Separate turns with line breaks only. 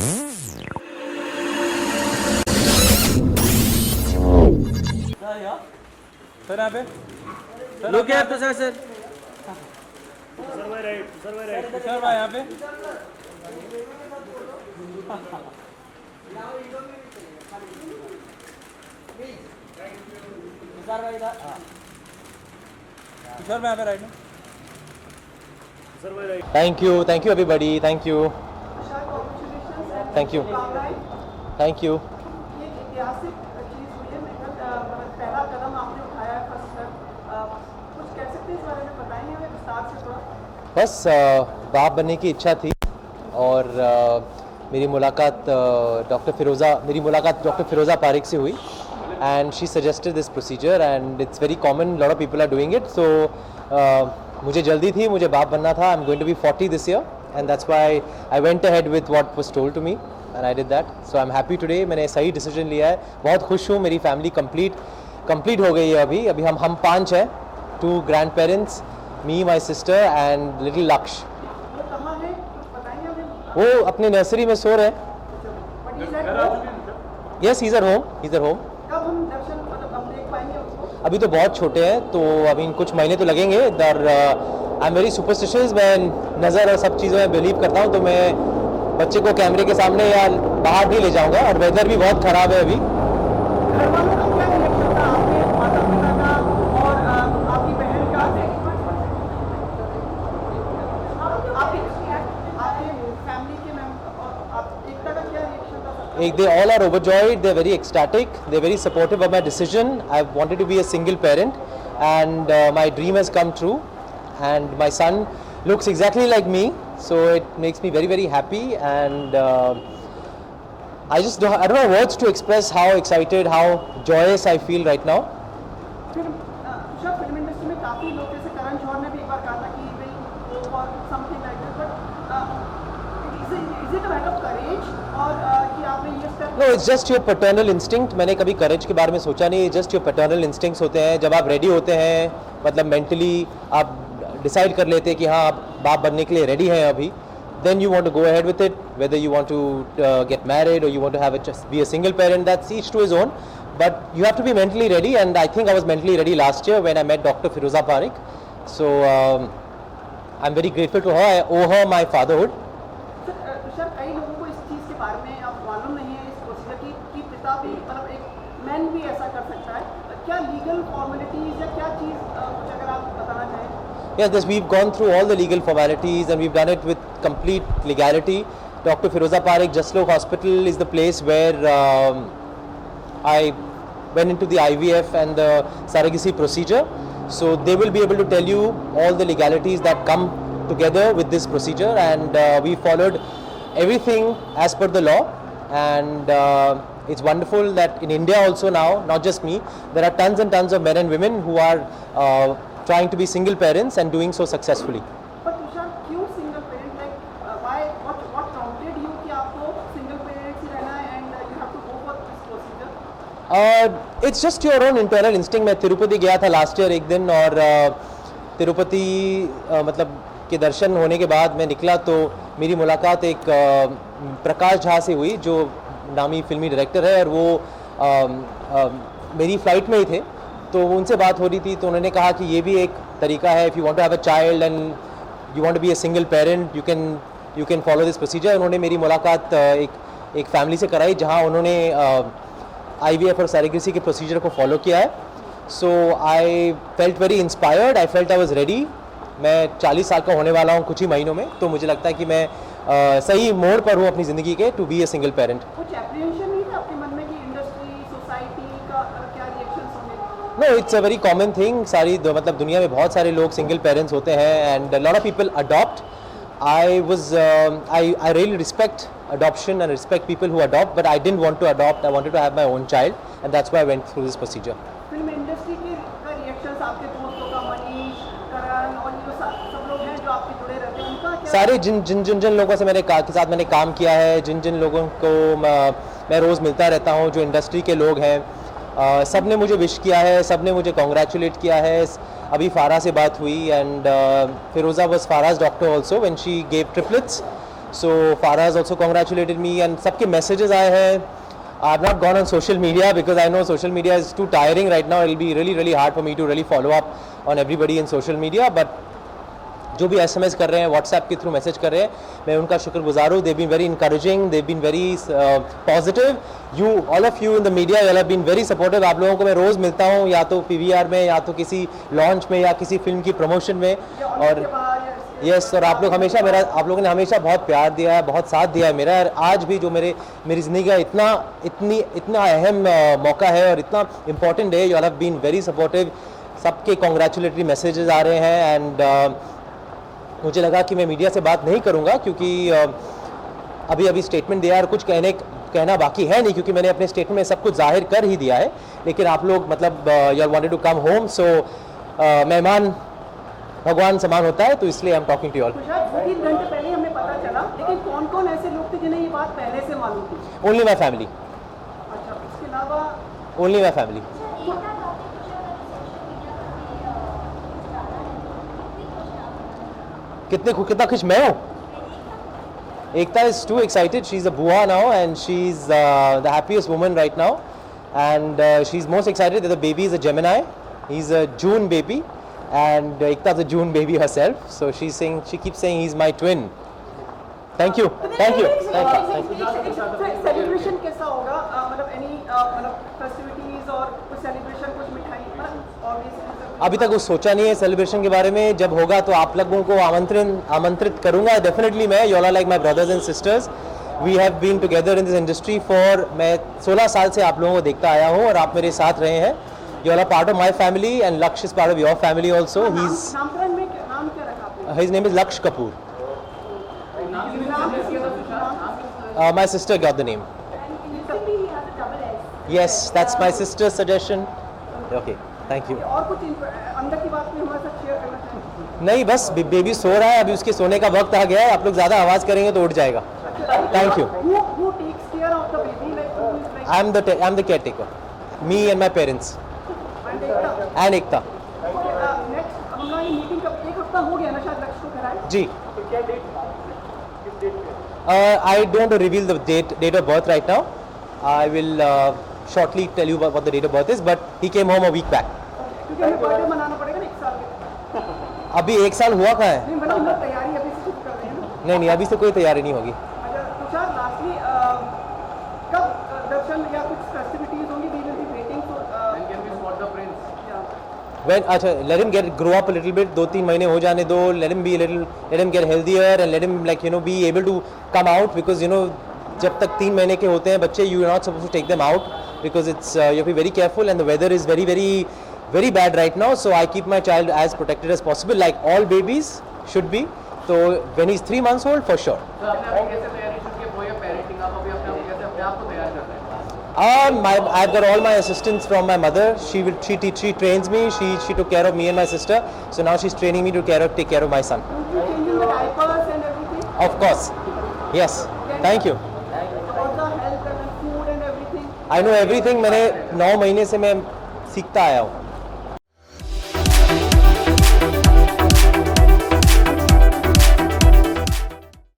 Sir यहाँ पे
लोग क्या तो सर
सर भाई यहाँ पे सर मैं यहाँ पे राइट में
Thank you everybody, thank you. Thank you. Thank you.
ये ऐतिहासिक चीज़ हुई है, पहला कदम आपने उठाया है फर्स्ट स्टेप, कुछ कह सकते हैं इस बारे में, बताएंगे हमें विस्तार से थोड़ा।
बस बाप बनने की इच्छा थी और मेरी मुलाकात डॉक्टर फिरोज़ा पारिक से हुई and she suggested this procedure and it's very common, lot of people are doing it, so मुझे जल्दी थी, मुझे बाप बनना था. I'm going to be 40 this year and that's why I went ahead with what was told to me and I did that. So I'm happy today. मैंने सही decision लिया है, बहुत खुश हूँ. मेरी फैमिली कंप्लीट हो गई है. अभी हम 5 हैं, 2 grand parents, me, my sister and little लक्ष्य.
वो कहाँ है, कुछ बताएंगे हमें?
वो अपने नर्सरी में सो रहे हैं. Yes, he is at home.
कब हम दर्शन मतलब हम देख पाएंगे उसको?
अभी तो बहुत छोटे हैं, तो अभी कुछ महीने तो लगेंगे. I am very superstitious. मैं नज़र और सब चीज़ों में बिलीव करता हूँ, तो मैं बच्चे को कैमरे के सामने या बाहर नहीं ले जाऊँगा. और वेदर भी बहुत ख़राब है अभी.
घर वालों का क्या रिएक्शन था, आपके माता पिता का और आपकी बहन का? आपके फैमिली के मेंबर और आप एकता का क्या रिएक्शन था?
They all are overjoyed. They're very ecstatic. They're very supportive of my decision. I've wanted to be a single parent, and my dream has come true. And my son looks exactly like me, so it makes me very, very happy. And I don't know words to express how excited, how joyous I feel right now.
Film industry में काफ़ी लोग, जैसे करण जौहर ने भी एक बार कहा था कि और something like that, but is it a matter of courage और कि आपने ये step?
No, it's just your paternal instinct. मैंने कभी courage के बारे में सोचा नहीं. Just your paternal instincts होते हैं. जब आप ready होते हैं, मतलब mentally आप decide कर लेते हैं कि हाँ आप बाप बनने के लिए ready हैं अभी, then you want to go ahead with it. Whether you want to get married or you want to be a single parent, that's each to his own. But you have to be mentally ready, and I think I was mentally ready last year when I met Dr. Firoza Parik. So I'm very grateful to her. I owe her my fatherhood.
Sir कई लोगों को इस चीज़ के बारे में अब मालूम नहीं है, इस प्रोसीजर की पिता भी मतलब एक मैन भी ऐसा कर सकता है. क्या लीगल फॉर्मेलिटीज़ या क्या चीज़ कुछ अगर आप बताना चाहें?
Yes, we've gone through all the legal formalities and we've done it with complete legality. Dr. Firoza Parik Jaslok Hospital is the place where I went into the IVF and the surrogacy procedure. So they will be able to tell you all the legalities that come together with this procedure, and we followed everything as per the law. And it's wonderful that in India also now, not just me, there are tons and tons of men and women who are trying to be single parents and doing so successfully.
But Tushar, क्यों single parent? Like why what prompted you कि आपको single parent ही रहना है and you have to go for this procedure?
It's just your own internal instinct. मैं तिरुपति गया था last year एक दिन, और तिरुपति मतलब के दर्शन होने के बाद मैं निकला तो मेरी मुलाकात एक प्रकाश झा से हुई, जो नामी फिल्मी डायरेक्टर है, और वो मेरी फ़्लाइट में ही थे. तो उनसे बात हो रही थी, तो उन्होंने कहा कि ये भी एक तरीका है, if you want to have a child and you want to be a single parent, you can follow this procedure. उन्होंने मेरी मुलाकात एक फैमिली से कराई जहाँ उन्होंने IVF और सैरोगेसी के प्रोसीजर को फॉलो किया है. So I felt very inspired, I felt I was ready. मैं 40 साल का होने वाला हूँ कुछ ही महीनों में, तो मुझे लगता है कि मैं सही मोड़ पर हूँ अपनी ज़िंदगी के to be a single parent.
कुछ एप्रीहेंशन नहीं था आपके मन में कि इंडस्ट्री सोसाइटी का क्या रिएक्शंस होंगे?
No, it's a very common thing. मतलब दुनिया में बहुत सारे लोग सिंगल पेरेंट्स होते हैं, and lot of people adopt. I really respect adoption and respect people who adopt, but I didn't want to adopt. I wanted to have my own child, and that's why I went through this procedure.
Film industry के reactions आपके दोस्तों का, मनीष, करण और ये सब लोग हैं जो आपके जुड़े रहते हैं, उनका क्या?
सारे जिन लोगों से के साथ मैंने काम किया है, जिन लोगों को मैं रोज़ मिलता रहता हूँ, जो इंडस्ट्री के लोग हैं, सब ने मुझे विश किया है, सब ने मुझे कॉन्ग्रेचुलेट किया है. अभी फारा से बात हुई, and Firoza was Farah's doctor also when she gave triplets. So Farah has also congratulated me, and सबके messages आए हैं. I've not gone on social media because I know social media is too tiring right now. It'll be really hard for me to really follow up on everybody in social media. But जो भी SMS कर रहे हैं, WhatsApp के through message कर रहे हैं, मैं उनका शुक्रगुजार हूँ. They've been very encouraging, they've been very positive. You, all of you in the media, you all have been very supportive. आप लोगों को मैं रोज़ मिलता हूँ, या तो PVR में, या तो किसी लॉन्च में, या किसी फिल्म की प्रमोशन में. और यस, और आप लोग हमेशा आप लोगों ने हमेशा बहुत प्यार दिया है, बहुत साथ दिया है मेरा. आज भी जो मेरी ज़िंदगी का इतना अहम मौका है और इतना इम्पोर्टेंट है, you all have been very supportive. सबके कॉन्ग्रेचुलेटरी मैसेजेस आ रहे हैं. एंड मुझे लगा कि मैं मीडिया से बात नहीं करूंगा क्योंकि अभी स्टेटमेंट दिया और कुछ कहना बाकी है नहीं, क्योंकि मैंने अपने स्टेटमेंट में सब कुछ जाहिर कर ही दिया है. लेकिन आप लोग मतलब you are wanted to come home, so मेहमान भगवान समान होता है, तो इसलिए I am talking to all.
2-3 घंटे पहले हमें पता चला, लेकिन कौन-कौन ऐसे लोग थे जिन्हें ये बात पहले से मालूम थी?
Only my family.
अच्छा, इसके अलावा
ओनली माई फैमिली. कितना खुश मैं हूँ. Ekta is too excited. She's a bua now, and she's the happiest woman right now. And she's most excited that the baby is a Gemini. He's a June baby, and Ekta's a June baby herself. So she keeps saying he's my twin. Thank you.
Celebration कैसा होगा? मतलब festivities और कुछ celebration, कुछ मिठाई,
अभी तक वो सोचा नहीं है सेलिब्रेशन के बारे में. जब होगा तो आप लोगों को आमंत्रित करूंगा डेफिनेटली. मैं, you all are like my brothers and sisters. We have been together in this industry for, मैं 16 साल से आप लोगों को देखता आया हूँ और आप मेरे साथ रहे हैं. You all are part of my family, and Lakshya is part of your family also.
नामकरण में नाम क्या रखा आपने?
हिज नेम इज लक्ष्य Kapoor. My sister got the name. Yes, that's my sister's suggestion. Okay, thank you.
और कुछ अंदर की बात भी हमारे साथ शेयर करना चाहिए?
नहीं, बस बेबी सो रहा है, अभी उसके सोने का वक्त आ गया है. आप लोग ज़्यादा आवाज़ करेंगे तो उठ जाएगा. Thank you.
Who takes care of the baby?
I'm the caretaker. Me and my parents. And Ekta.
Next हमारा ये मीटिंग कब, 1 हफ्ता हो गया ना शायद लक्ष्य को कराए?
जी. I don't reveal the date of birth right now. I will shortly tell you what the date of birth is, but he came home a week back.
क्योंकि हमें बर्थडे मनाना पड़ेगा ना 1 साल के.
अभी 1 साल हुआ कहाँ है?
नहीं, मतलब हम लोग तैयारी अभी से शुरू कर रहे हैं ना.
नहीं, अभी से कोई तैयारी नहीं होगी.
अच्छा तुषार, लास्टली कब दर्शन या कुछ फेस्टिविटीज होंगी? We will be waiting for. When can we spot the prince?
When let him grow up a little bit. 2-3 महीने हो जाने दो. Let him get healthier, and let him be able to come out, because जब तक 3 महीने के होते हैं बच्चे, you are not supposed to take them out because it's you have to be very careful, and the weather is very bad right now. So I keep my child as protected as possible, like all babies should be. So when he's 3 months old, for sure. I've got all my assistance from my mother. She trains me. She took care of me and my sister. So now she's training me to take care of my son.
Changing the diapers and everything?
Of course. Yes. Thank you.
About the health and food and everything?
I know everything. मैंने 9 महीने से मैं सीखता आया हूँ.